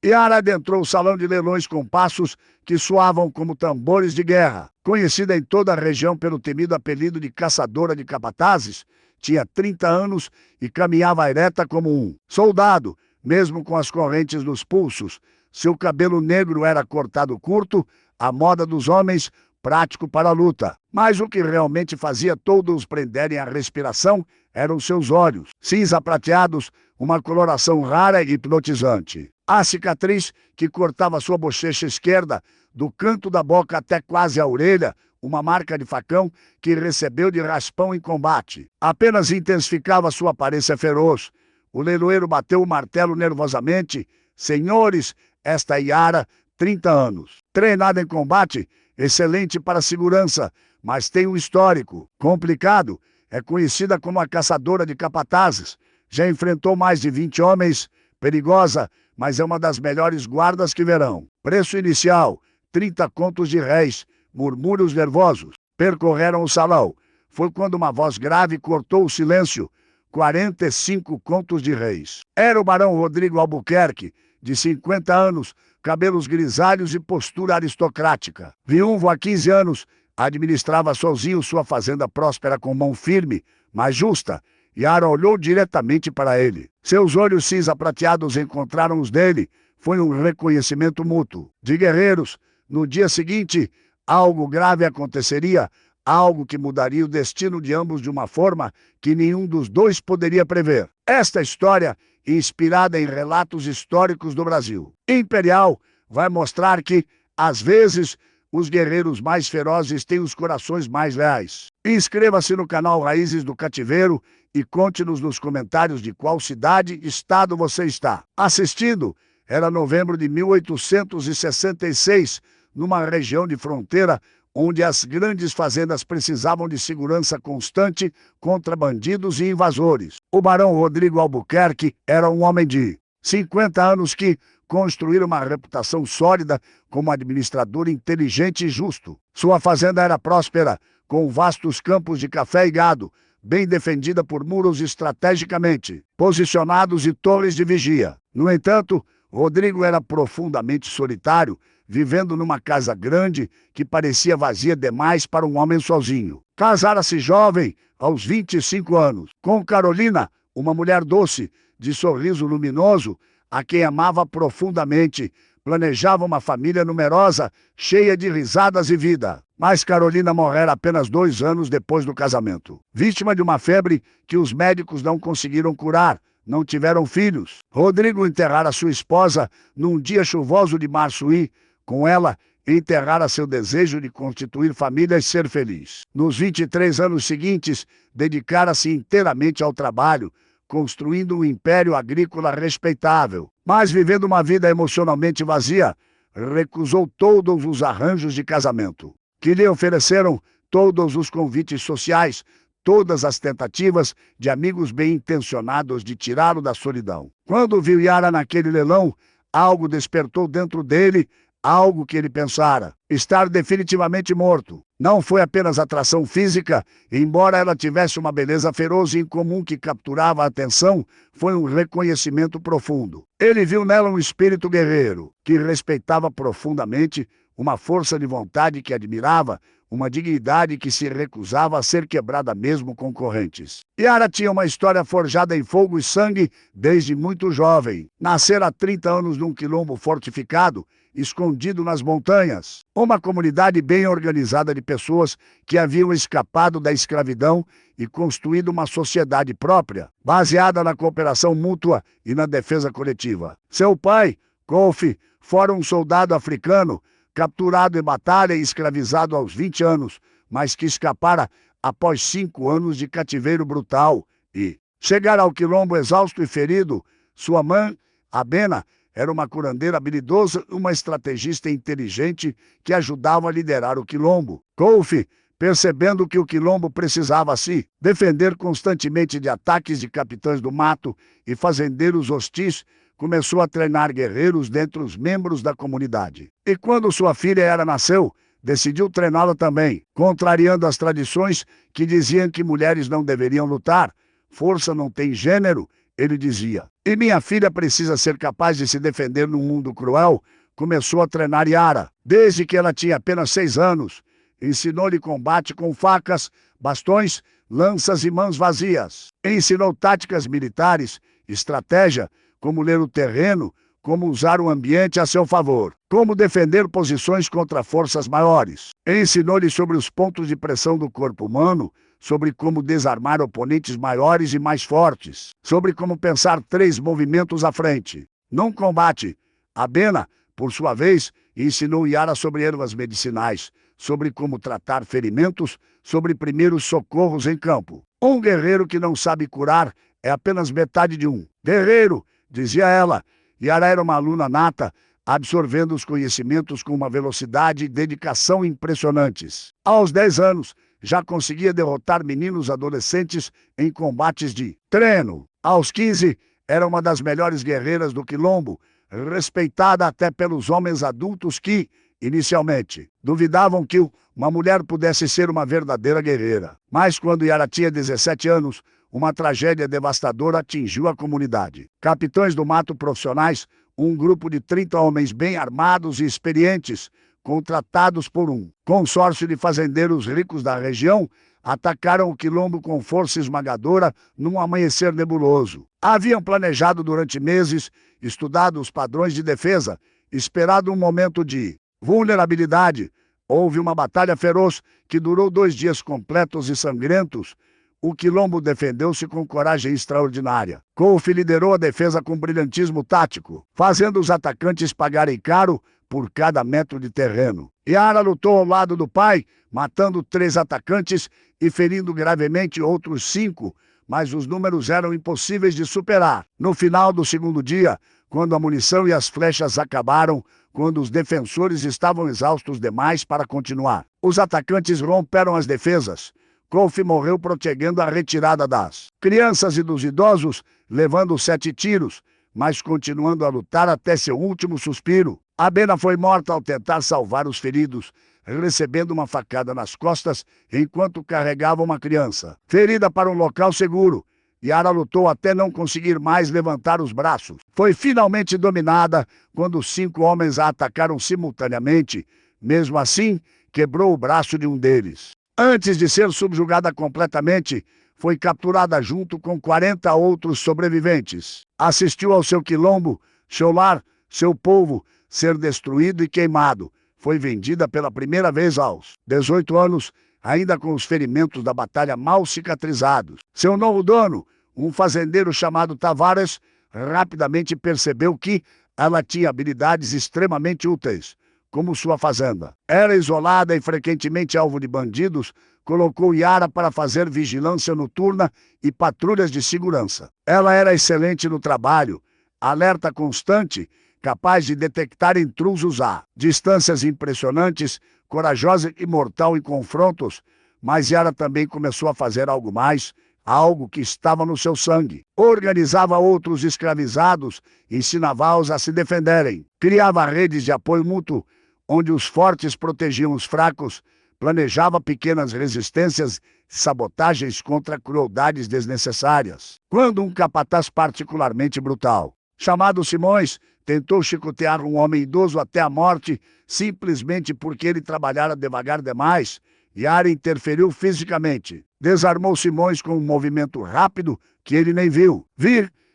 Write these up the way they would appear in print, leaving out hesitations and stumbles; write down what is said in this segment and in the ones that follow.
Yara adentrou o salão de leilões com passos que soavam como tambores de guerra. Conhecida em toda a região pelo temido apelido de caçadora de capatazes, tinha 30 anos e caminhava ereta como um soldado, mesmo com as correntes nos pulsos. Seu cabelo negro era cortado curto, à moda dos homens, prático para a luta. Mas o que realmente fazia todos prenderem a respiração eram seus olhos, cinza prateados, uma coloração rara e hipnotizante. A cicatriz que cortava sua bochecha esquerda, do canto da boca até quase a orelha, uma marca de facão que recebeu de raspão em combate, apenas intensificava sua aparência feroz. O leiloeiro bateu o martelo nervosamente. Senhores, esta é Yara, 30 anos. Treinada em combate, excelente para segurança, mas tem um histórico complicado. É conhecida como a caçadora de capatazes. Já enfrentou mais de 20 homens. Perigosa, mas é uma das melhores guardas que verão. Preço inicial, 30 contos de réis. Murmúrios nervosos percorreram o salão. Foi quando uma voz grave cortou o silêncio. 45 contos de réis. Era o barão Rodrigo Albuquerque, de 50 anos, cabelos grisalhos e postura aristocrática. Viúvo há 15 anos, administrava sozinho sua fazenda próspera com mão firme, mas justa. Yara olhou diretamente para ele. Seus olhos cinza prateados encontraram os dele. Foi um reconhecimento mútuo. De guerreiros, no dia seguinte, algo grave aconteceria, algo que mudaria o destino de ambos de uma forma que nenhum dos dois poderia prever. Esta história, inspirada em relatos históricos do Brasil Imperial, vai mostrar que, às vezes, os guerreiros mais ferozes têm os corações mais leais. Inscreva-se no canal Raízes do Cativeiro e conte-nos nos comentários de qual cidade e estado você está assistindo. Era novembro de 1866, numa região de fronteira onde as grandes fazendas precisavam de segurança constante contra bandidos e invasores. O barão Rodrigo Albuquerque era um homem de 50 anos que construíra uma reputação sólida como administrador inteligente e justo. Sua fazenda era próspera, com vastos campos de café e gado, bem defendida por muros estrategicamente posicionados e torres de vigia. No entanto, Rodrigo era profundamente solitário, vivendo numa casa grande que parecia vazia demais para um homem sozinho. Casara-se jovem, aos 25 anos, com Carolina, uma mulher doce, de sorriso luminoso, a quem amava profundamente. Planejava uma família numerosa, cheia de risadas e vida. Mas Carolina morrera apenas 2 anos depois do casamento. Vítima de uma febre que os médicos não conseguiram curar. Não tiveram filhos. Rodrigo enterrara sua esposa num dia chuvoso de março e, com ela, enterrara seu desejo de constituir família e ser feliz. Nos 23 anos seguintes, dedicara-se inteiramente ao trabalho, construindo um império agrícola respeitável. Mas, vivendo uma vida emocionalmente vazia, recusou todos os arranjos de casamento que lhe ofereceram, todos os convites sociais, todas as tentativas de amigos bem-intencionados de tirá-lo da solidão. Quando viu Yara naquele leilão, algo despertou dentro dele, algo que ele pensara estar definitivamente morto. Não foi apenas atração física, embora ela tivesse uma beleza feroz e incomum que capturava a atenção, foi um reconhecimento profundo. Ele viu nela um espírito guerreiro, que respeitava profundamente, uma força de vontade que admirava, uma dignidade que se recusava a ser quebrada mesmo com correntes. Yara tinha uma história forjada em fogo e sangue desde muito jovem. Nascera há 30 anos num quilombo fortificado, escondido nas montanhas. Uma comunidade bem organizada de pessoas que haviam escapado da escravidão e construído uma sociedade própria, baseada na cooperação mútua e na defesa coletiva. Seu pai, Kofi, fora um soldado africano, capturado em batalha e escravizado aos 20 anos, mas que escapara após 5 anos de cativeiro brutal e chegara ao quilombo exausto e ferido. Sua mãe, Abena, era uma curandeira habilidosa e uma estrategista inteligente que ajudava a liderar o quilombo. Kofi, percebendo que o quilombo precisava se defender constantemente de ataques de capitães do mato e fazendeiros hostis, começou a treinar guerreiros dentre os membros da comunidade. E quando sua filha Yara nasceu, decidiu treiná-la também, contrariando as tradições que diziam que mulheres não deveriam lutar. Força não tem gênero, ele dizia. E minha filha precisa ser capaz de se defender num mundo cruel. Começou a treinar Yara. Desde que ela tinha apenas 6 anos, ensinou-lhe combate com facas, bastões, lanças e mãos vazias. Ensinou táticas militares, estratégia, como ler o terreno, como usar o ambiente a seu favor, como defender posições contra forças maiores. Ensinou-lhe sobre os pontos de pressão do corpo humano, sobre como desarmar oponentes maiores e mais fortes, sobre como pensar 3 movimentos à frente. Num combate, Abena, por sua vez, ensinou Yara sobre ervas medicinais, sobre como tratar ferimentos, sobre primeiros socorros em campo. Um guerreiro que não sabe curar é apenas metade de um guerreiro, dizia ela. Yara era uma aluna nata, absorvendo os conhecimentos com uma velocidade e dedicação impressionantes. Aos 10 anos, já conseguia derrotar meninos adolescentes em combates de treino. Aos 15, era uma das melhores guerreiras do Quilombo, respeitada até pelos homens adultos que, inicialmente, duvidavam que uma mulher pudesse ser uma verdadeira guerreira. Mas quando Yara tinha 17 anos, uma tragédia devastadora atingiu a comunidade. Capitães do mato profissionais, um grupo de 30 homens bem armados e experientes, contratados por um consórcio de fazendeiros ricos da região, atacaram o Quilombo com força esmagadora num amanhecer nebuloso. Haviam planejado durante meses, estudado os padrões de defesa, esperado um momento de vulnerabilidade. Houve uma batalha feroz que durou 2 dias completos e sangrentos. O Quilombo defendeu-se com coragem extraordinária. Kofi liderou a defesa com brilhantismo tático, fazendo os atacantes pagarem caro por cada metro de terreno. Yara lutou ao lado do pai, matando 3 atacantes e ferindo gravemente outros 5, mas os números eram impossíveis de superar. No final do segundo dia, quando a munição e as flechas acabaram, quando os defensores estavam exaustos demais para continuar, os atacantes romperam as defesas. Kofi morreu protegendo a retirada das crianças e dos idosos, levando 7 tiros, mas continuando a lutar até seu último suspiro. Abena foi morta ao tentar salvar os feridos, recebendo uma facada nas costas enquanto carregava uma criança. Ferida para um local seguro, Yara lutou até não conseguir mais levantar os braços. Foi finalmente dominada quando 5 homens a atacaram simultaneamente. Mesmo assim, quebrou o braço de um deles. Antes de ser subjugada completamente, foi capturada junto com 40 outros sobreviventes. Assistiu ao seu quilombo, seu lar, seu povo, ser destruído e queimado. Foi vendida pela primeira vez aos 18 anos, ainda com os ferimentos da batalha mal cicatrizados. Seu novo dono, um fazendeiro chamado Tavares, rapidamente percebeu que ela tinha habilidades extremamente úteis, como sua fazenda. Era isolada e frequentemente alvo de bandidos, colocou Yara para fazer vigilância noturna e patrulhas de segurança. Ela era excelente no trabalho, alerta constante, capaz de detectar intrusos a distâncias impressionantes, corajosa e mortal em confrontos, mas Yara também começou a fazer algo mais, algo que estava no seu sangue. Organizava outros escravizados, ensinava-os a se defenderem, criava redes de apoio mútuo, onde os fortes protegiam os fracos, planejava pequenas resistências, sabotagens contra crueldades desnecessárias. Quando um capataz particularmente brutal, chamado Simões, tentou chicotear um homem idoso até a morte, simplesmente porque ele trabalhara devagar demais, Yara interferiu fisicamente. Desarmou Simões com um movimento rápido que ele nem viu.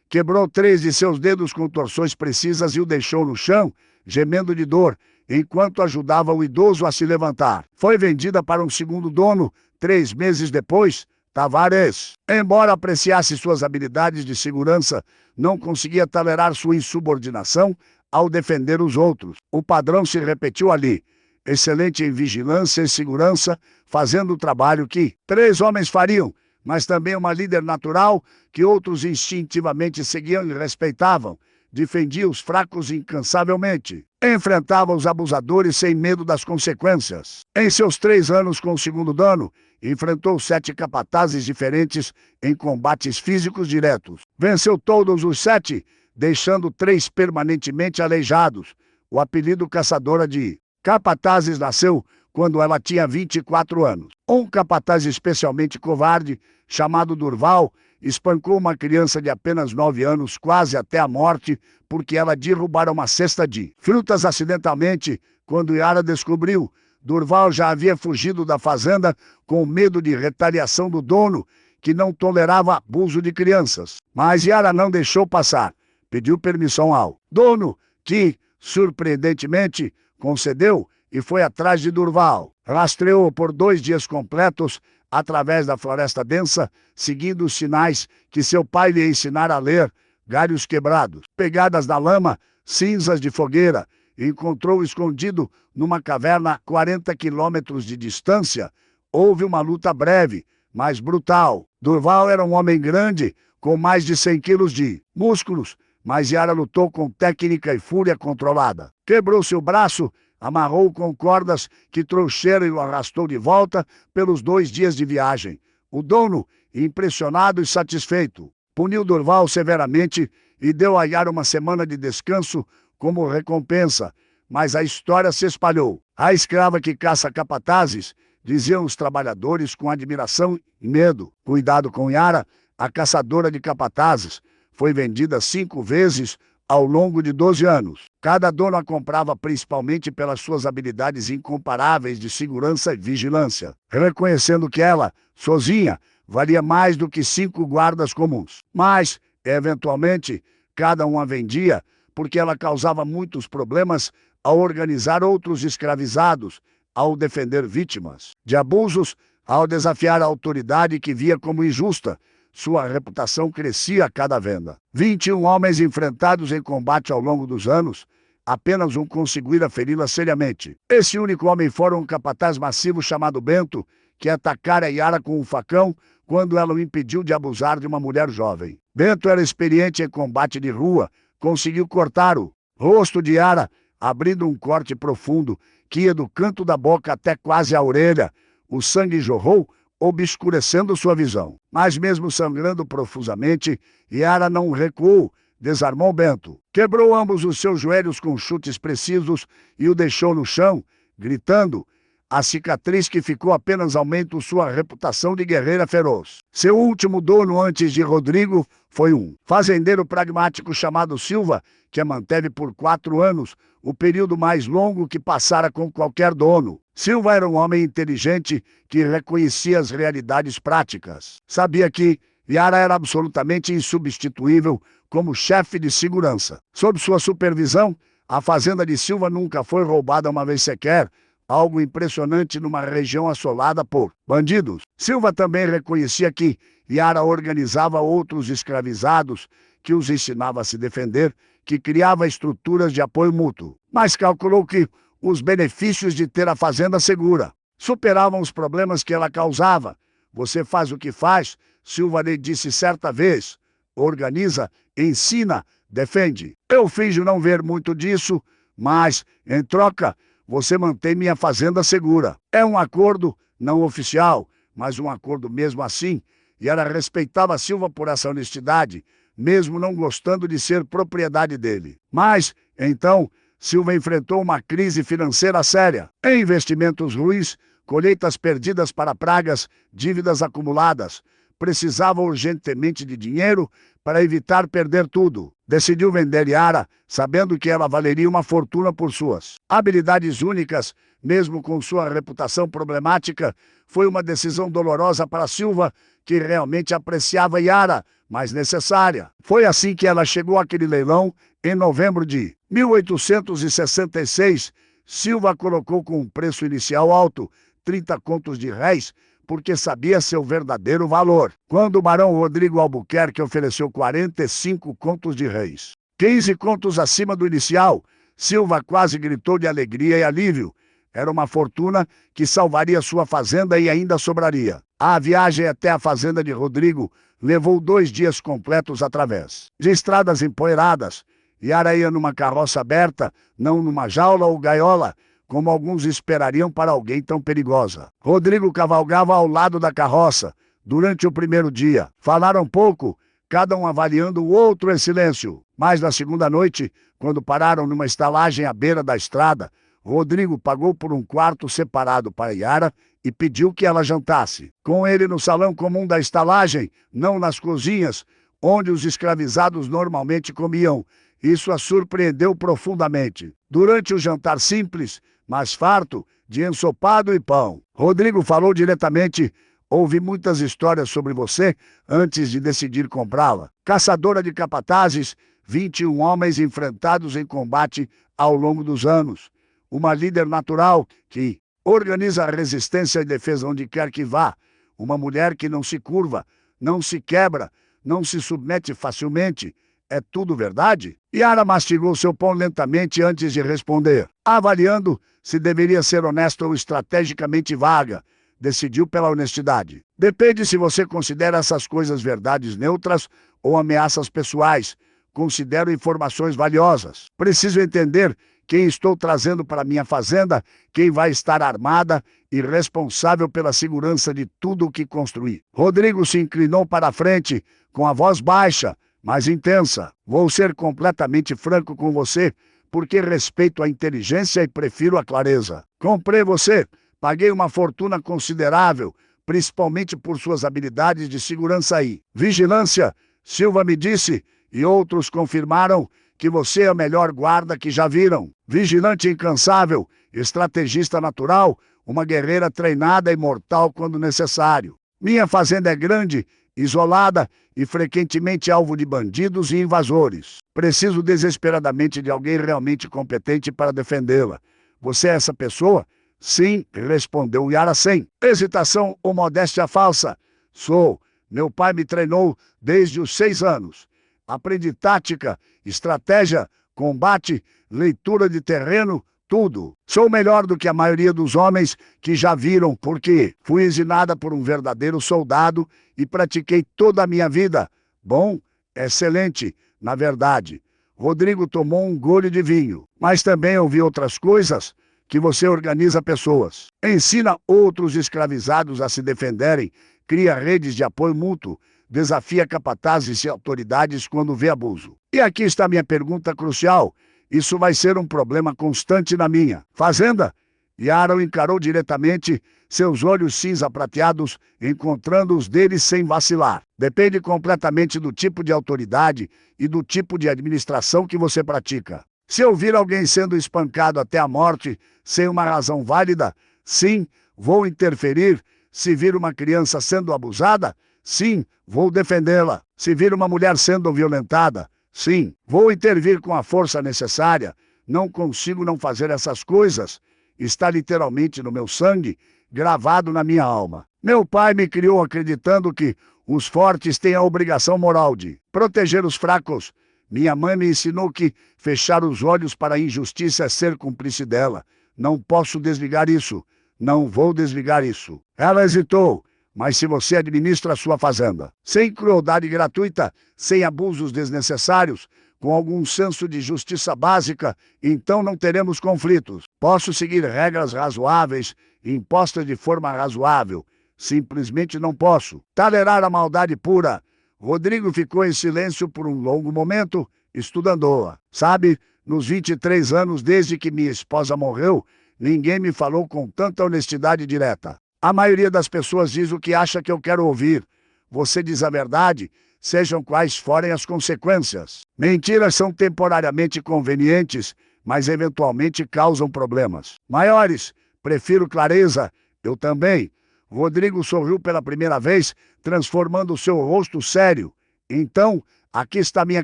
Quebrou 3 de seus dedos com torções precisas e o deixou no chão, gemendo de dor, enquanto ajudava o idoso a se levantar. Foi vendida para um segundo dono 3 meses depois, Tavares. Embora apreciasse suas habilidades de segurança, não conseguia tolerar sua insubordinação ao defender os outros. O padrão se repetiu ali. Excelente em vigilância e segurança, fazendo o trabalho que 3 homens fariam, mas também uma líder natural que outros instintivamente seguiam e respeitavam. Defendia os fracos incansavelmente. Enfrentava os abusadores sem medo das consequências. Em seus 3 anos com o segundo dano, enfrentou 7 capatazes diferentes em combates físicos diretos. Venceu todos os 7, deixando 3 permanentemente aleijados. O apelido caçadora de capatazes nasceu quando ela tinha 24 anos. Um capataz especialmente covarde, chamado Durval, espancou uma criança de apenas 9 anos quase até a morte porque ela derrubara uma cesta de frutas acidentalmente. Quando Yara descobriu, Durval já havia fugido da fazenda com medo de retaliação do dono, que não tolerava abuso de crianças. Mas Yara não deixou passar. Pediu permissão ao dono, que, surpreendentemente, concedeu e foi atrás de Durval. Rastreou por 2 dias completos através da floresta densa, seguindo os sinais que seu pai lhe ensinara a ler, galhos quebrados, pegadas da lama, cinzas de fogueira. Encontrou escondido numa caverna a 40 quilômetros de distância. Houve uma luta breve, mas brutal. Durval era um homem grande, com mais de 100 quilos de músculos, mas Yara lutou com técnica e fúria controlada. Quebrou seu braço, amarrou com cordas que trouxeram e o arrastou de volta pelos 2 dias de viagem. O dono, impressionado e satisfeito, puniu Durval severamente e deu a Yara uma semana de descanso como recompensa, mas a história se espalhou. A escrava que caça capatazes, diziam os trabalhadores com admiração e medo. Cuidado com Yara, a caçadora de capatazes, foi vendida 5 vezes ao longo de 12 anos. Cada dono a comprava principalmente pelas suas habilidades incomparáveis de segurança e vigilância, reconhecendo que ela, sozinha, valia mais do que 5 guardas comuns. Mas, eventualmente, cada um a vendia porque ela causava muitos problemas ao organizar outros escravizados, ao defender vítimas de abusos, ao desafiar a autoridade que via como injusta. Sua reputação crescia a cada venda. 21 homens enfrentados em combate ao longo dos anos, apenas um conseguira feri-la seriamente. Esse único homem fora um capataz massivo chamado Bento, que atacara Yara com um facão quando ela o impediu de abusar de uma mulher jovem. Bento era experiente em combate de rua, conseguiu cortar o rosto de Yara, abrindo um corte profundo que ia do canto da boca até quase a orelha. O sangue jorrou, obscurecendo sua visão. Mas mesmo sangrando profusamente, Yara não recuou, desarmou Bento. Quebrou ambos os seus joelhos com chutes precisos e o deixou no chão, gritando. A cicatriz que ficou apenas aumentou sua reputação de guerreira feroz. Seu último dono antes de Rodrigo foi um fazendeiro pragmático chamado Silva, que a manteve por 4 anos, o período mais longo que passara com qualquer dono. Silva era um homem inteligente que reconhecia as realidades práticas. Sabia que Yara era absolutamente insubstituível como chefe de segurança. Sob sua supervisão, a fazenda de Silva nunca foi roubada uma vez sequer, algo impressionante numa região assolada por bandidos. Silva também reconhecia que Yara organizava outros escravizados, que os ensinava a se defender, que criava estruturas de apoio mútuo. Mas calculou que os benefícios de ter a fazenda segura superavam os problemas que ela causava. Você faz o que faz, Silva lhe disse certa vez. Organiza, ensina, defende. Eu finjo não ver muito disso, mas, em troca, você mantém minha fazenda segura. É um acordo não oficial, mas um acordo mesmo assim. E ela respeitava Silva por essa honestidade, mesmo não gostando de ser propriedade dele. Mas, então, Silva enfrentou uma crise financeira séria. Em investimentos ruins, colheitas perdidas para pragas, dívidas acumuladas. Precisava urgentemente de dinheiro para evitar perder tudo. Decidiu vender Yara, sabendo que ela valeria uma fortuna por suas habilidades únicas, mesmo com sua reputação problemática. Foi uma decisão dolorosa para Silva, que realmente apreciava Yara, mas necessária. Foi assim que ela chegou àquele leilão em novembro de 1866. Silva colocou com um preço inicial alto, 30 contos de réis, porque sabia seu verdadeiro valor. Quando o barão Rodrigo Albuquerque ofereceu 45 contos de réis, 15 contos acima do inicial, Silva quase gritou de alegria e alívio. Era uma fortuna que salvaria sua fazenda e ainda sobraria. A viagem até a fazenda de Rodrigo levou 2 dias completos através de estradas empoeiradas. Yara ia numa carroça aberta, não numa jaula ou gaiola, como alguns esperariam para alguém tão perigosa. Rodrigo cavalgava ao lado da carroça. Durante o primeiro dia, falaram pouco, cada um avaliando o outro em silêncio. Mas na segunda noite, quando pararam numa estalagem à beira da estrada, Rodrigo pagou por um quarto separado para Yara e pediu que ela jantasse com ele no salão comum da estalagem, não nas cozinhas, onde os escravizados normalmente comiam. Isso a surpreendeu profundamente. Durante o jantar simples, mas farto, de ensopado e pão, Rodrigo falou diretamente: ouvi muitas histórias sobre você antes de decidir comprá-la. Caçadora de capatazes, 21 homens enfrentados em combate ao longo dos anos. Uma líder natural que organiza a resistência e defesa onde quer que vá. Uma mulher que não se curva, não se quebra, não se submete facilmente. É tudo verdade? Yara mastigou seu pão lentamente antes de responder, avaliando se deveria ser honesta ou estrategicamente vaga. Decidiu pela honestidade. Depende se você considera essas coisas verdades neutras ou ameaças pessoais. Considero informações valiosas. Preciso entender quem estou trazendo para minha fazenda, quem vai estar armada e responsável pela segurança de tudo o que construí. Rodrigo se inclinou para a frente, com a voz baixa, mas intensa. Vou ser completamente franco com você, porque respeito a inteligência e prefiro a clareza. Comprei você, paguei uma fortuna considerável, principalmente por suas habilidades de segurança e vigilância. Silva me disse, e outros confirmaram, que você é o melhor guarda que já viram. Vigilante incansável, estrategista natural, uma guerreira treinada e mortal quando necessário. Minha fazenda é grande, isolada e frequentemente alvo de bandidos e invasores. Preciso desesperadamente de alguém realmente competente para defendê-la. Você é essa pessoa? Sim, respondeu Yara sem hesitação ou modéstia falsa. Sou. Meu pai me treinou desde os 6 anos. Aprendi tática, estratégia, combate, leitura de terreno, tudo. Sou melhor do que a maioria dos homens que já viram, porque fui ensinada por um verdadeiro soldado e pratiquei toda a minha vida. Bom, excelente, na verdade. Rodrigo tomou um gole de vinho, mas também ouvi outras coisas, que você organiza pessoas, ensina outros escravizados a se defenderem, cria redes de apoio mútuo, desafia capatazes e autoridades quando vê abuso. E aqui está minha pergunta crucial. Isso vai ser um problema constante na minha fazenda? Yara o encarou diretamente, seus olhos cinza prateados, encontrando os deles sem vacilar. Depende completamente do tipo de autoridade e do tipo de administração que você pratica. Se eu vir alguém sendo espancado até a morte, sem uma razão válida, sim, vou interferir. Se vir uma criança sendo abusada, sim, vou defendê-la. Se vir uma mulher sendo violentada, sim, vou intervir com a força necessária. Não consigo não fazer essas coisas. Está literalmente no meu sangue, gravado na minha alma. Meu pai me criou acreditando que os fortes têm a obrigação moral de proteger os fracos. Minha mãe me ensinou que fechar os olhos para a injustiça é ser cúmplice dela. Não posso desligar isso. Não vou desligar isso. Ela hesitou. Mas se você administra a sua fazenda, sem crueldade gratuita, sem abusos desnecessários, com algum senso de justiça básica, então não teremos conflitos. Posso seguir regras razoáveis, impostas de forma razoável. Simplesmente não posso. Tolerar a maldade pura. Rodrigo ficou em silêncio por um longo momento, estudando-a. Sabe, nos 23 anos desde que minha esposa morreu, ninguém me falou com tanta honestidade direta. A maioria das pessoas diz o que acha que eu quero ouvir. Você diz a verdade, sejam quais forem as consequências. Mentiras são temporariamente convenientes, mas eventualmente causam problemas maiores. Prefiro clareza. Eu também. Rodrigo sorriu pela primeira vez, transformando seu rosto sério. Então, aqui está minha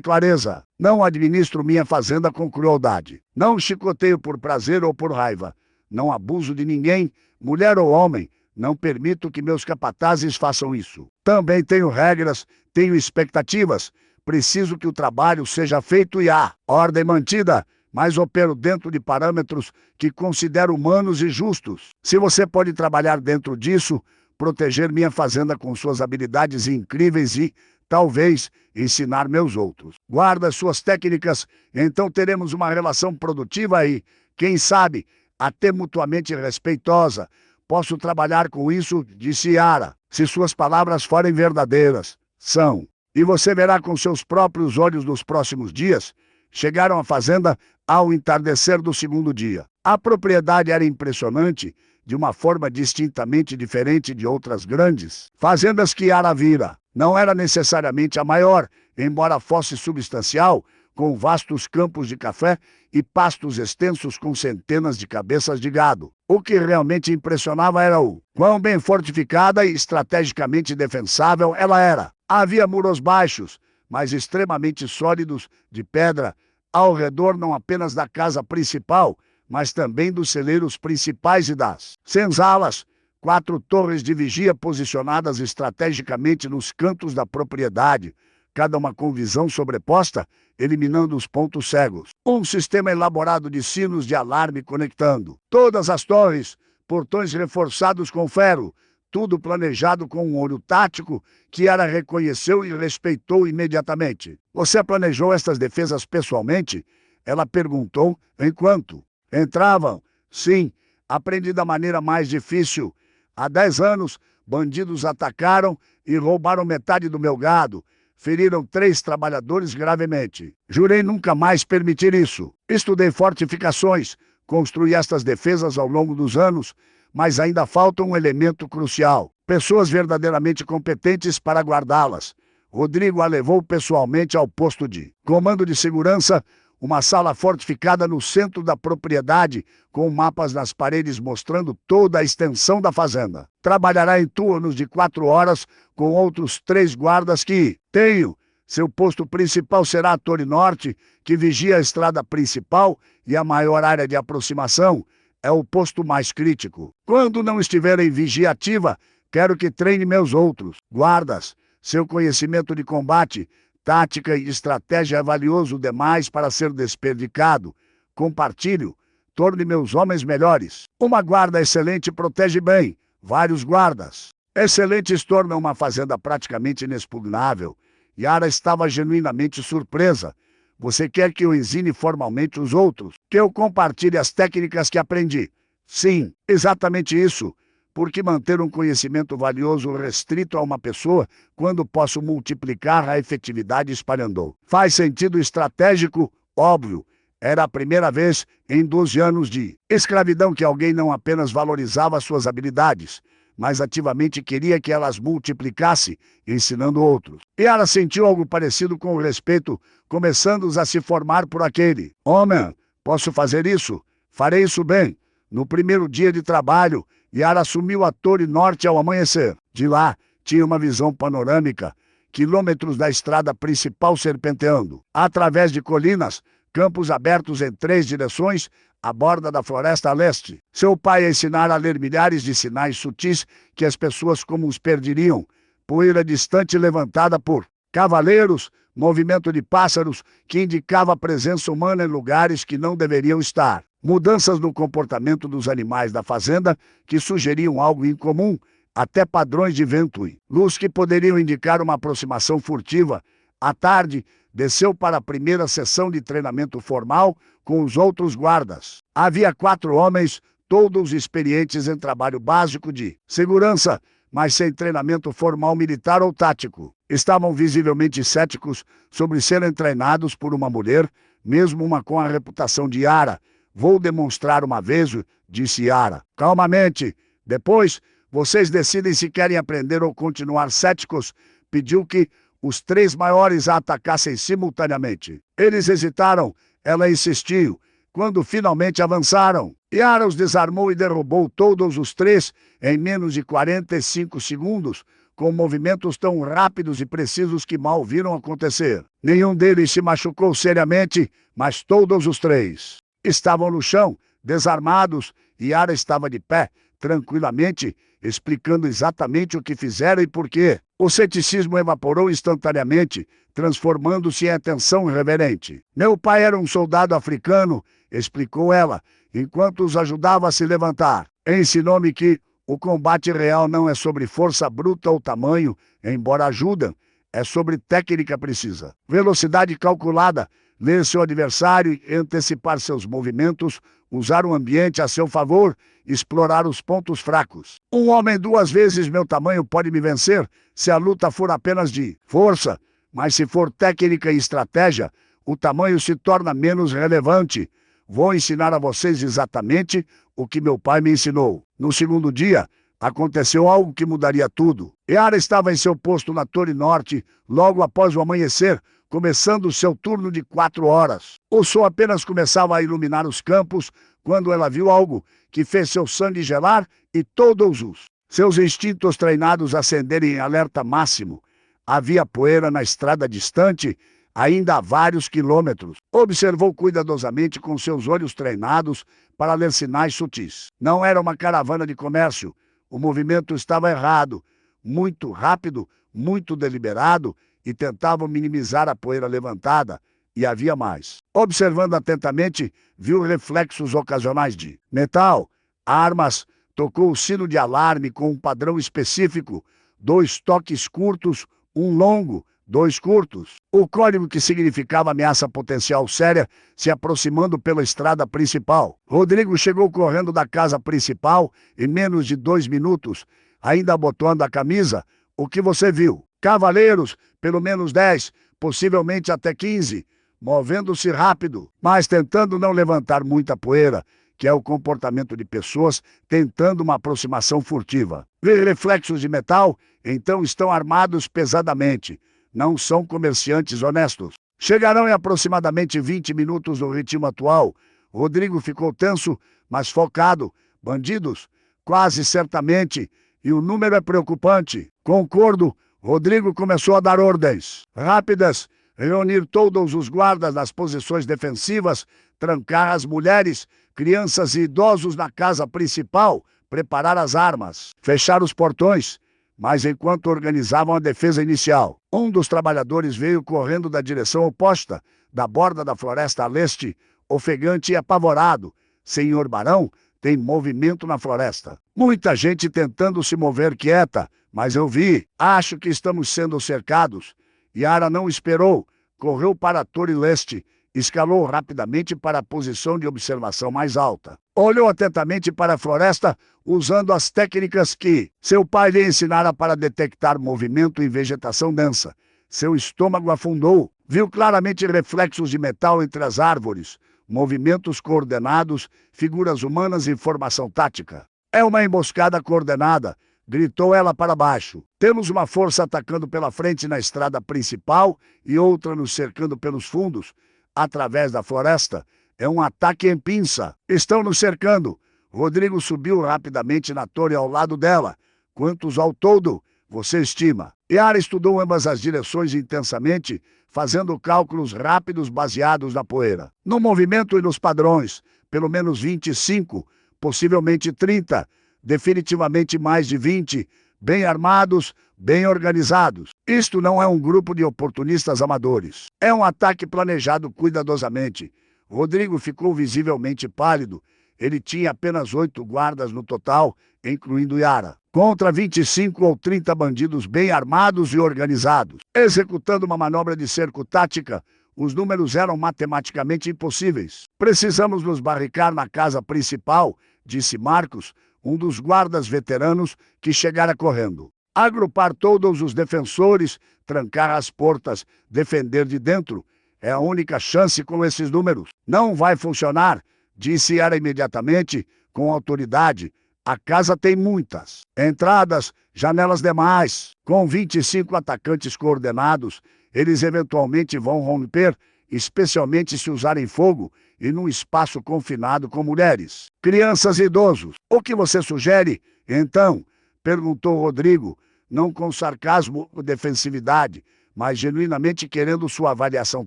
clareza. Não administro minha fazenda com crueldade. Não chicoteio por prazer ou por raiva. Não abuso de ninguém, mulher ou homem. Não permito que meus capatazes façam isso. Também tenho regras, tenho expectativas. Preciso que o trabalho seja feito e há ordem mantida, mas opero dentro de parâmetros que considero humanos e justos. Se você pode trabalhar dentro disso, proteger minha fazenda com suas habilidades incríveis e, talvez, ensinar meus outros. Guarda suas técnicas, então teremos uma relação produtiva e, quem sabe, até mutuamente respeitosa. Posso trabalhar com isso, disse Yara, se suas palavras forem verdadeiras. São. E você verá com seus próprios olhos nos próximos dias. Chegaram à fazenda ao entardecer do segundo dia. A propriedade era impressionante, de uma forma distintamente diferente de outras grandes fazendas que Yara vira. Não era necessariamente a maior, embora fosse substancial, com vastos campos de café e pastos extensos com centenas de cabeças de gado. O que realmente impressionava era o quão bem fortificada e estrategicamente defensável ela era. Havia muros baixos, mas extremamente sólidos, de pedra, ao redor não apenas da casa principal, mas também dos celeiros principais e das senzalas, 4 torres de vigia posicionadas estrategicamente nos cantos da propriedade, cada uma com visão sobreposta, eliminando os pontos cegos. Um sistema elaborado de sinos de alarme conectando todas as torres, portões reforçados com ferro, tudo planejado com um olho tático que Yara reconheceu e respeitou imediatamente. Você planejou estas defesas pessoalmente? Ela perguntou enquanto entravam. Sim, aprendi da maneira mais difícil. Há 10 anos, bandidos atacaram e roubaram metade do meu gado. Feriram 3 trabalhadores gravemente. Jurei nunca mais permitir isso. Estudei fortificações, construí estas defesas ao longo dos anos, mas ainda falta um elemento crucial: pessoas verdadeiramente competentes para guardá-las. Rodrigo a levou pessoalmente ao posto de comando de segurança, uma sala fortificada no centro da propriedade, com mapas nas paredes mostrando toda a extensão da fazenda. Trabalhará em turnos de 4 horas com outros 3 guardas que tenho. Seu posto principal será a Torre Norte, que vigia a estrada principal, e a maior área de aproximação é o posto mais crítico. Quando não estiver em vigia ativa, quero que treine meus outros guardas. Seu conhecimento de combate, tática e estratégia é valioso demais para ser desperdiçado. Compartilho. Torne meus homens melhores. Uma guarda excelente protege bem. Vários guardas excelentes tornam uma fazenda praticamente inexpugnável. Yara estava genuinamente surpresa. Você quer que eu ensine formalmente os outros? Que eu compartilhe as técnicas que aprendi? Sim, exatamente isso. Por que manter um conhecimento valioso restrito a uma pessoa quando posso multiplicar a efetividade espalhando? Faz sentido estratégico? Óbvio. Era a primeira vez em 12 anos de escravidão que alguém não apenas valorizava suas habilidades, mas ativamente queria que elas multiplicasse, ensinando outros. Yara sentiu algo parecido com o respeito, começando a se formar por aquele homem. Posso fazer isso? Farei isso bem. No primeiro dia de trabalho, Yara assumiu a Torre Norte ao amanhecer. De lá, tinha uma visão panorâmica, quilômetros da estrada principal serpenteando, através de colinas, campos abertos em 3 direções, à borda da floresta a leste. Seu pai a ensinara a ler milhares de sinais sutis que as pessoas comuns perderiam. Poeira distante levantada por cavaleiros, movimento de pássaros que indicava a presença humana em lugares que não deveriam estar. Mudanças no comportamento dos animais da fazenda que sugeriam algo incomum, até padrões de vento e luz que poderiam indicar uma aproximação furtiva. À tarde, desceu para a primeira sessão de treinamento formal com os outros guardas. Havia 4 homens, todos experientes em trabalho básico de segurança, mas sem treinamento formal militar ou tático. Estavam visivelmente céticos sobre serem treinados por uma mulher, mesmo uma com a reputação de Yara. Vou demonstrar uma vez, disse Yara. Calmamente. Depois, vocês decidem se querem aprender ou continuar céticos. Pediu que os 3 maiores a atacassem simultaneamente. Eles hesitaram. Ela insistiu. Quando finalmente avançaram, Yara os desarmou e derrubou todos os 3 em menos de 45 segundos, com movimentos tão rápidos e precisos que mal viram acontecer. Nenhum deles se machucou seriamente, mas todos os 3 estavam no chão, desarmados, e Yara estava de pé, tranquilamente, explicando exatamente o que fizeram e por quê. O ceticismo evaporou instantaneamente, transformando-se em atenção reverente. Meu pai era um soldado africano, explicou ela, enquanto os ajudava a se levantar. Ensinou-me que o combate real não é sobre força bruta ou tamanho, embora ajudem, é sobre técnica precisa. Velocidade calculada, ler seu adversário e antecipar seus movimentos, usar o ambiente a seu favor, explorar os pontos fracos. Um homem 2 vezes meu tamanho pode me vencer se a luta for apenas de força, mas se for técnica e estratégia, o tamanho se torna menos relevante. Vou ensinar a vocês exatamente o que meu pai me ensinou. No segundo dia, aconteceu algo que mudaria tudo. Yara estava em seu posto na Torre Norte, logo após o amanhecer, começando o seu turno de 4 horas. O sol apenas começava a iluminar os campos quando ela viu algo que fez seu sangue gelar e todos seus instintos treinados acenderem em alerta máximo. Havia poeira na estrada distante, ainda a vários quilômetros. Observou cuidadosamente com seus olhos treinados para ler sinais sutis. Não era uma caravana de comércio. O movimento estava errado, muito rápido, muito deliberado, e tentavam minimizar a poeira levantada, e havia mais. Observando atentamente, viu reflexos ocasionais de metal, armas, tocou o sino de alarme com um padrão específico, 2 toques curtos, um longo, 2 curtos. O código que significava ameaça potencial séria se aproximando pela estrada principal. Rodrigo chegou correndo da casa principal em menos de 2 minutos, ainda abotoando a camisa. O que você viu? Cavaleiros, pelo menos 10, possivelmente até 15, movendo-se rápido, mas tentando não levantar muita poeira, que é o comportamento de pessoas tentando uma aproximação furtiva. Vê reflexos de metal? Então estão armados pesadamente. Não são comerciantes honestos. Chegarão em aproximadamente 20 minutos no ritmo atual. Rodrigo ficou tenso, mas focado. Bandidos? Quase certamente. E o número é preocupante. Concordo. Rodrigo começou a dar ordens rápidas, reunir todos os guardas nas posições defensivas, trancar as mulheres, crianças e idosos na casa principal, preparar as armas, fechar os portões. Mas enquanto organizavam a defesa inicial, um dos trabalhadores veio correndo da direção oposta, da borda da floresta a leste, ofegante e apavorado. Senhor Barão, tem movimento na floresta. Muita gente tentando se mover quieta, mas eu vi. Acho que estamos sendo cercados. Yara não esperou. Correu para a Torre Leste. Escalou rapidamente para a posição de observação mais alta. Olhou atentamente para a floresta, usando as técnicas que seu pai lhe ensinara para detectar movimento em vegetação densa. Seu estômago afundou. Viu claramente reflexos de metal entre as árvores, movimentos coordenados, figuras humanas e formação tática. É uma emboscada coordenada, gritou ela para baixo. Temos uma força atacando pela frente na estrada principal e outra nos cercando pelos fundos, através da floresta. É um ataque em pinça. Estão nos cercando. Rodrigo subiu rapidamente na torre ao lado dela. Quantos ao todo você estima? Yara estudou ambas as direções intensamente, fazendo cálculos rápidos baseados na poeira. No movimento e nos padrões, pelo menos 25, possivelmente 30, definitivamente mais de 20, bem armados, bem organizados. Isto não é um grupo de oportunistas amadores. É um ataque planejado cuidadosamente. Rodrigo ficou visivelmente pálido. Ele tinha apenas 8 guardas no total, incluindo Yara, contra 25 ou 30 bandidos bem armados e organizados. Executando uma manobra de cerco tática, os números eram matematicamente impossíveis. Precisamos nos barricar na casa principal, disse Marcos, um dos guardas veteranos que chegara correndo. Agrupar todos os defensores, trancar as portas, defender de dentro. É a única chance com esses números. Não vai funcionar, disse Yara imediatamente, com autoridade. A casa tem muitas entradas, janelas demais. Com 25 atacantes coordenados, eles eventualmente vão romper, especialmente se usarem fogo e num espaço confinado com mulheres, crianças e idosos. O que você sugere, então? Perguntou Rodrigo, não com sarcasmo ou defensividade, mas genuinamente querendo sua avaliação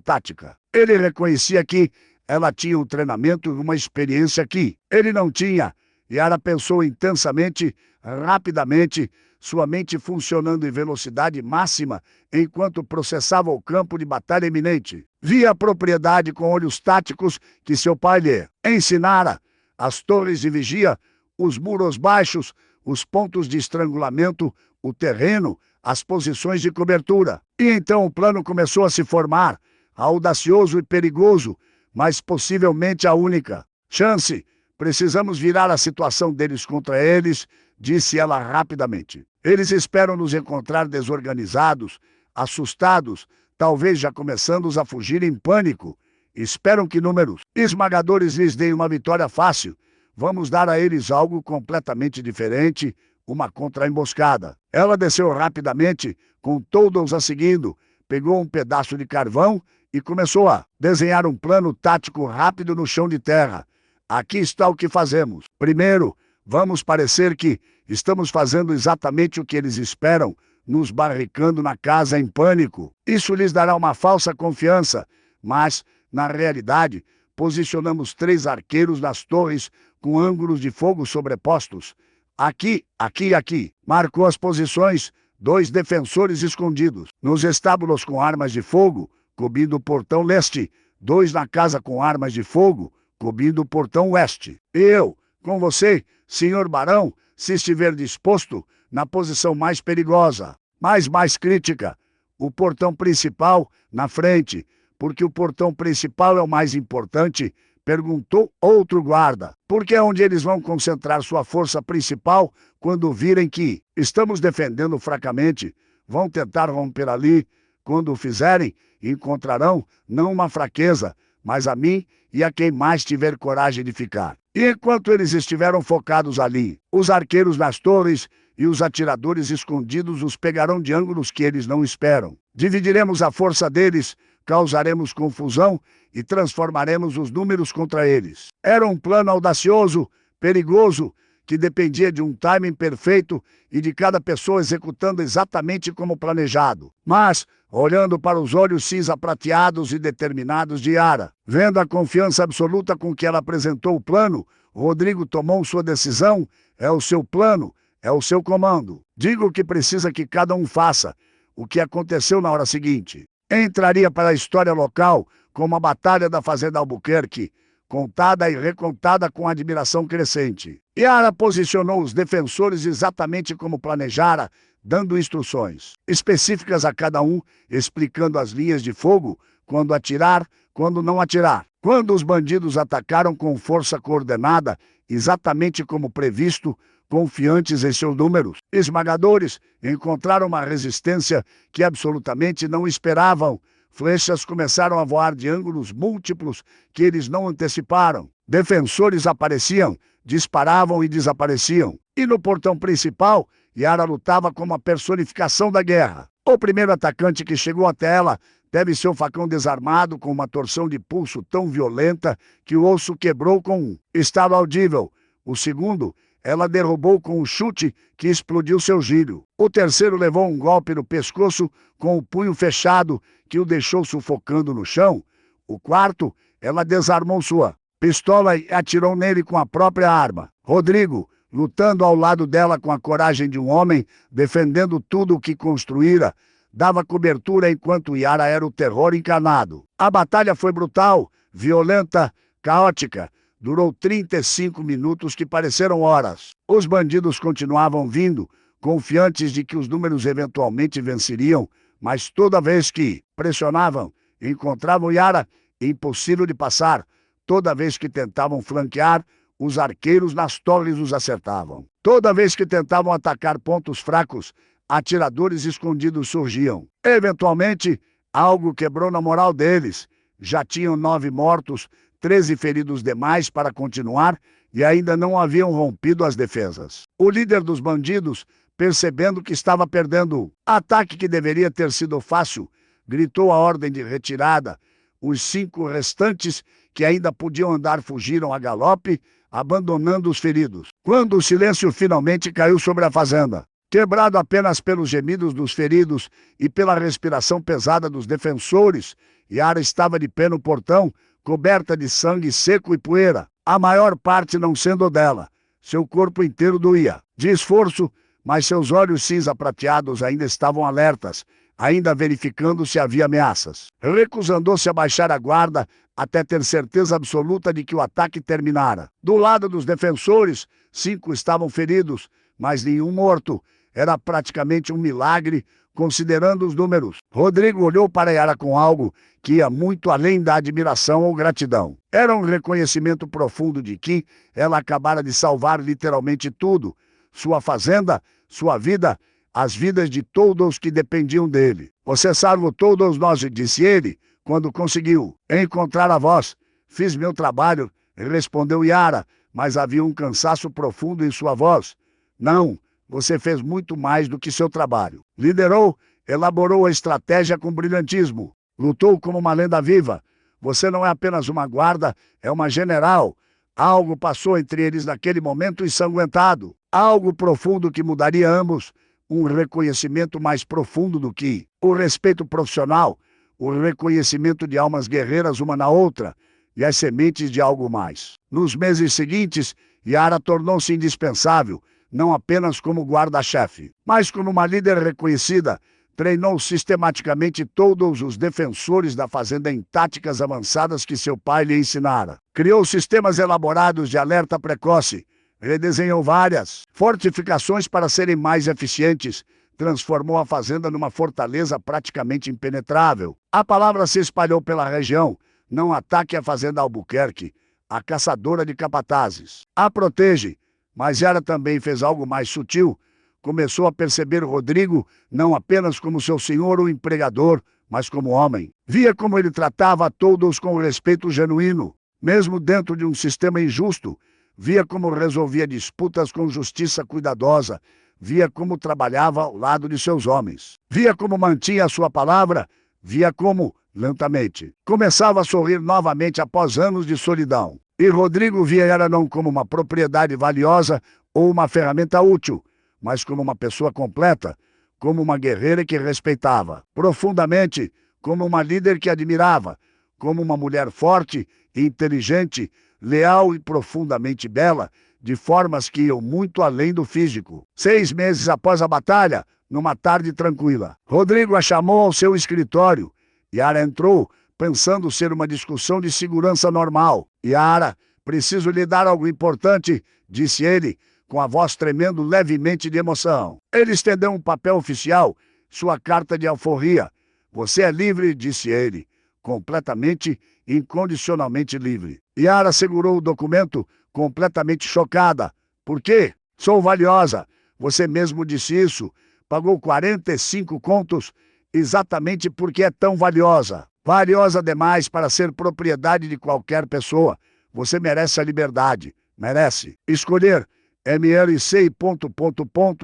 tática. Ele reconhecia que ela tinha um treinamento e uma experiência que ele não tinha. Yara pensou intensamente, rapidamente, sua mente funcionando em velocidade máxima enquanto processava o campo de batalha iminente. Via a propriedade com olhos táticos que seu pai lhe ensinara, as torres de vigia, os muros baixos, os pontos de estrangulamento, o terreno, as posições de cobertura. E então o plano começou a se formar, audacioso e perigoso, mas possivelmente a única chance. Precisamos virar a situação deles contra eles, disse ela rapidamente. Eles esperam nos encontrar desorganizados, assustados, talvez já começando a fugir em pânico. Esperam que números esmagadores lhes deem uma vitória fácil. Vamos dar a eles algo completamente diferente, uma contra-emboscada. Ela desceu rapidamente, com todos a seguindo, pegou um pedaço de carvão e começou a desenhar um plano tático rápido no chão de terra. Aqui está o que fazemos. Primeiro, vamos parecer que estamos fazendo exatamente o que eles esperam, nos barricando na casa em pânico. Isso lhes dará uma falsa confiança, mas, na realidade, posicionamos 3 arqueiros nas torres com ângulos de fogo sobrepostos. Aqui, aqui e aqui. Marcou as posições, 2 defensores escondidos. Nos estábulos com armas de fogo, cobrindo o portão leste. 2 na casa com armas de fogo, cobrindo o portão oeste. E eu, com você, senhor barão, se estiver disposto, na posição mais perigosa, mas mais crítica, o portão principal na frente, porque o portão principal é o mais importante, perguntou outro guarda. Porque é onde eles vão concentrar sua força principal quando virem que estamos defendendo fracamente. Vão tentar romper ali. Quando o fizerem, encontrarão não uma fraqueza, mas a mim e a quem mais tiver coragem de ficar. E enquanto eles estiveram focados ali, os arqueiros nas torres e os atiradores escondidos os pegarão de ângulos que eles não esperam. Dividiremos a força deles, causaremos confusão e transformaremos os números contra eles. Era um plano audacioso, perigoso, que dependia de um timing perfeito e de cada pessoa executando exatamente como planejado. Mas, olhando para os olhos cinza prateados e determinados de Yara, vendo a confiança absoluta com que ela apresentou o plano, Rodrigo tomou sua decisão. É o seu plano, é o seu comando. Diga o que precisa que cada um faça. O que aconteceu na hora seguinte entraria para a história local como a Batalha da Fazenda Albuquerque, contada e recontada com admiração crescente. Yara posicionou os defensores exatamente como planejara, dando instruções específicas a cada um, explicando as linhas de fogo, quando atirar, quando não atirar. Quando os bandidos atacaram com força coordenada, exatamente como previsto, confiantes em seus números esmagadores, encontraram uma resistência que absolutamente não esperavam. Flechas começaram a voar de ângulos múltiplos que eles não anteciparam. Defensores apareciam, disparavam e desapareciam. E no portão principal, Yara lutava como a personificação da guerra. O primeiro atacante que chegou até ela teve seu facão desarmado com uma torção de pulso tão violenta que o osso quebrou com um estalo audível. O segundo, ela derrubou com um chute que explodiu seu gírio. O terceiro levou um golpe no pescoço com o punho fechado que o deixou sufocando no chão. O quarto, ela desarmou sua pistola e atirou nele com a própria arma. Rodrigo, lutando ao lado dela com a coragem de um homem, defendendo tudo o que construíra, dava cobertura enquanto Yara era o terror encarnado. A batalha foi brutal, violenta, caótica. Durou 35 minutos que pareceram horas. Os bandidos continuavam vindo, confiantes de que os números eventualmente venceriam, mas toda vez que pressionavam, encontravam Yara, impossível de passar. Toda vez que tentavam flanquear, os arqueiros nas torres os acertavam. Toda vez que tentavam atacar pontos fracos, atiradores escondidos surgiam. Eventualmente, algo quebrou na moral deles. Já tinham 9 mortos, 13 feridos demais para continuar e ainda não haviam rompido as defesas. O líder dos bandidos, percebendo que estava perdendo o ataque que deveria ter sido fácil, gritou a ordem de retirada. Os 5 restantes, que ainda podiam andar, fugiram a galope, abandonando os feridos. Quando o silêncio finalmente caiu sobre a fazenda, quebrado apenas pelos gemidos dos feridos e pela respiração pesada dos defensores, Yara estava de pé no portão, coberta de sangue seco e poeira, a maior parte não sendo dela. Seu corpo inteiro doía, de esforço, mas seus olhos cinza prateados ainda estavam alertas, ainda verificando se havia ameaças. Recusando-se a baixar a guarda até ter certeza absoluta de que o ataque terminara. Do lado dos defensores, 5 estavam feridos, mas nenhum morto. Era praticamente um milagre, considerando os números. Rodrigo olhou para Yara com algo que ia muito além da admiração ou gratidão. Era um reconhecimento profundo de que ela acabara de salvar literalmente tudo. Sua fazenda, sua vida, as vidas de todos que dependiam dele. Você salvou todos nós, disse ele, quando conseguiu encontrar a voz. Fiz meu trabalho, respondeu Yara, mas havia um cansaço profundo em sua voz. Não, você fez muito mais do que seu trabalho. Liderou, elaborou a estratégia com brilhantismo. Lutou como uma lenda viva. Você não é apenas uma guarda, é uma general. Algo passou entre eles naquele momento ensanguentado. Algo profundo que mudaria ambos. Um reconhecimento mais profundo do que o respeito profissional, o reconhecimento de almas guerreiras uma na outra e as sementes de algo mais. Nos meses seguintes, Yara tornou-se indispensável, não apenas como guarda-chefe, mas como uma líder reconhecida. Treinou sistematicamente todos os defensores da fazenda em táticas avançadas que seu pai lhe ensinara. Criou sistemas elaborados de alerta precoce. Redesenhou várias fortificações para serem mais eficientes. Transformou a fazenda numa fortaleza praticamente impenetrável. A palavra se espalhou pela região. Não ataque a fazenda Albuquerque, a caçadora de capatazes. A protege. Mas Yara também fez algo mais sutil. Começou a perceber Rodrigo não apenas como seu senhor ou empregador, mas como homem. Via como ele tratava a todos com respeito genuíno, mesmo dentro de um sistema injusto. Via como resolvia disputas com justiça cuidadosa. Via como trabalhava ao lado de seus homens. Via como mantinha a sua palavra. Via como, lentamente, começava a sorrir novamente após anos de solidão. E Rodrigo via ela não como uma propriedade valiosa ou uma ferramenta útil, mas como uma pessoa completa, como uma guerreira que respeitava profundamente, como uma líder que admirava, como uma mulher forte, inteligente, leal e profundamente bela, de formas que iam muito além do físico. 6 meses após a batalha, numa tarde tranquila, Rodrigo a chamou ao seu escritório. Yara entrou, pensando ser uma discussão de segurança normal. Yara, preciso lhe dar algo importante, disse ele, com a voz tremendo levemente de emoção. Ele estendeu um papel oficial, sua carta de alforria. Você é livre, disse ele, completamente, incondicionalmente livre. Yara segurou o documento, completamente chocada. Por quê? Sou valiosa. Você mesmo disse isso. Pagou 45 contos, exatamente porque é tão valiosa. Valiosa demais para ser propriedade de qualquer pessoa. Você merece a liberdade. Merece escolher. MLC.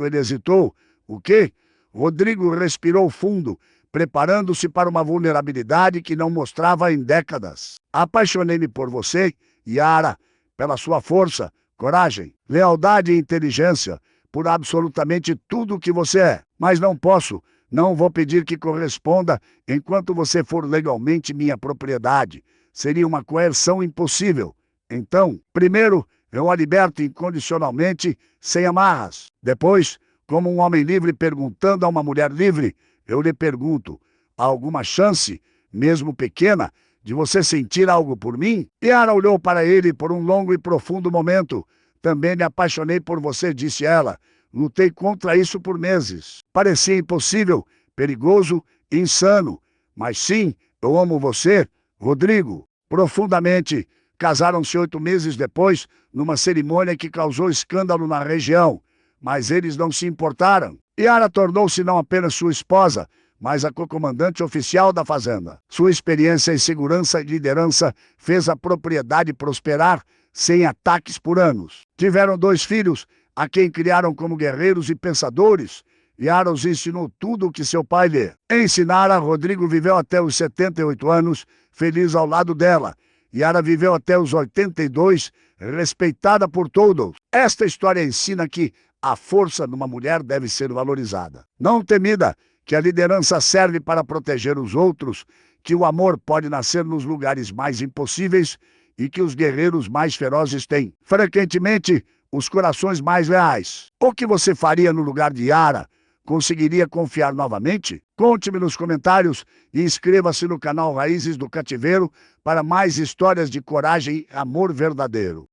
Ele hesitou. O quê? Rodrigo respirou fundo, preparando-se para uma vulnerabilidade que não mostrava em décadas. Apaixonei-me por você, Yara, pela sua força, coragem, lealdade e inteligência, por absolutamente tudo o que você é. Mas não posso, não vou pedir que corresponda enquanto você for legalmente minha propriedade. Seria uma coerção impossível. Então, primeiro, eu a liberto incondicionalmente, sem amarras. Depois, como um homem livre perguntando a uma mulher livre, eu lhe pergunto, há alguma chance, mesmo pequena, de você sentir algo por mim? Yara olhou para ele por um longo e profundo momento. Também me apaixonei por você, disse ela. Lutei contra isso por meses. Parecia impossível, perigoso, insano. Mas sim, eu amo você, Rodrigo, profundamente. Casaram-se 8 meses depois, numa cerimônia que causou escândalo na região. Mas eles não se importaram. Yara tornou-se não apenas sua esposa, mas a co-comandante oficial da fazenda. Sua experiência em segurança e liderança fez a propriedade prosperar sem ataques por anos. Tiveram 2 filhos, a quem criaram como guerreiros e pensadores. Yara os ensinou tudo o que seu pai lhe ensinara. Rodrigo viveu até os 78 anos, feliz ao lado dela. Yara viveu até os 82, respeitada por todos. Esta história ensina que a força numa mulher deve ser valorizada, não temida, que a liderança serve para proteger os outros, que o amor pode nascer nos lugares mais impossíveis e que os guerreiros mais ferozes têm, frequentemente, os corações mais leais. O que você faria no lugar de Yara? Conseguiria confiar novamente? Conte-me nos comentários e inscreva-se no canal Raízes do Cativeiro para mais histórias de coragem e amor verdadeiro.